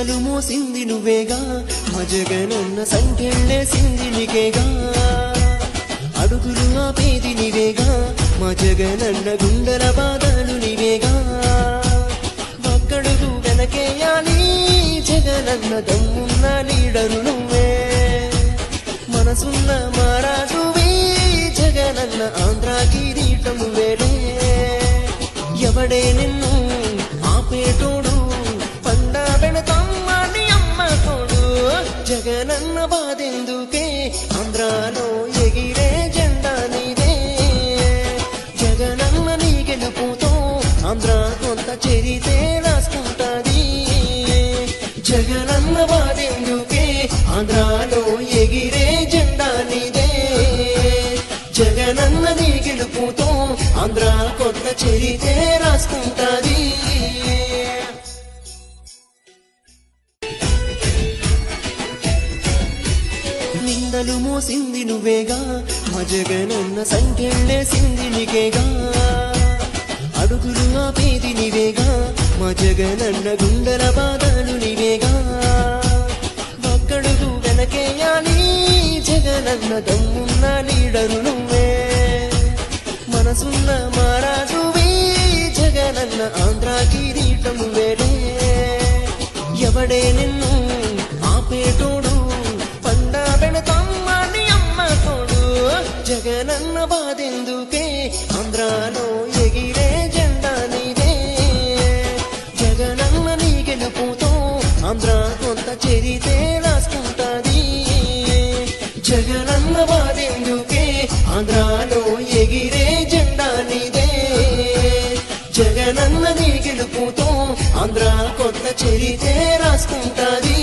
నిందలు మోసింది నువ్వేగా మా జగనన్న సంకెళ్ళేసింది నీకేగా అడుగులు ఆపేది నీవేగా మా జగనన్న గుండెల బాధలు నీవేగా ఒక్కడుగు వెనకేయాలి జగనన్న దమ్మున్న లీడరు నువ్వే మనసున్న మారాజువే జగనన్న ఆంధ్ర కిరీటము వేలే ఎవడే నిన్ను ఆపేటోడు పండ పెడతామ్మని అమ్మ తోడు జగనన్న బాధెందుకే ఆంధ్రాలో ఎగిరే జెండా నీదే జగనన్న నీ గెలుపుతో ఆంధ్ర కొంత చరితే రాసుకుంటాది జగనన్న బాధెందుకే ఆంధ్రాలో ఎగిరే జెండా నీదే జగనన్న నీ గెలుపుతో ఆంధ్ర కొత్త చరితే రాసుకుంటాది నిందలు మోసింది నువ్వేగా మా జగనన్న సంకెళ్ళేసింది నీకేగా అడుగులు ఆపేది నీవేగా మా జగనన్న గుండెల బాధలు నీవేగా ఒక్కడుగు వెనకేయాలి జగనన్న దమ్మున్న లీడరు నువ్వే మనసున్న మారాజువే జగనన్న ఆంధ్ర కిరీటము వేలే ఎవడే నిన్ను ఆపేటోడు పండ పెడతామ్మని అమ్మ తోడు జగనన్న బాధెందుకే ఆంధ్రాలో ఎగిరే జెండా నీదే జగనన్న నీ గెలుపుతో ఆంధ్ర కొంత చరితే రాసుకుంటాది జగనన్న బాధెందుకే ఆంధ్రాలో ఎగిరే జెండా నీదే జగనన్న నీ గెలుపుతో ఆంధ్ర కొత్త చరితే రాసుకుంటాది